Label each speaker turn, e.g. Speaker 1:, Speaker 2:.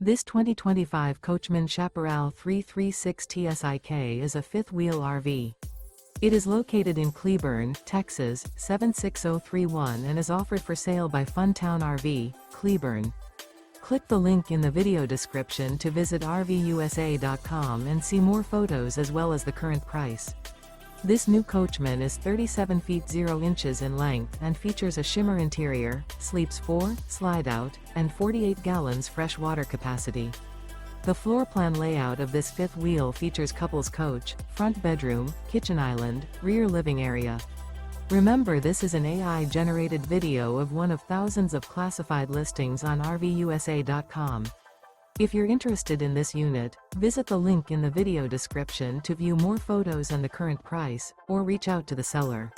Speaker 1: This 2025 Coachmen Chaparral 336 TSIK is a fifth-wheel RV. It is located in Cleburne, Texas, 76031 and is offered for sale by Funtown RV, Cleburne. Click the link in the video description to visit RVUSA.com and see more photos as well as the current price. This new Coachmen is 37 feet 0 inches in length and features a shimmer interior, sleeps 4, slide-out, and 48 gallons fresh water capacity. The floor plan layout of this fifth wheel features couples coach, front bedroom, kitchen island, rear living area. Remember, this is an AI-generated video of one of thousands of classified listings on RVUSA.com. If you're interested in this unit, visit the link in the video description to view more photos and the current price, or reach out to the seller.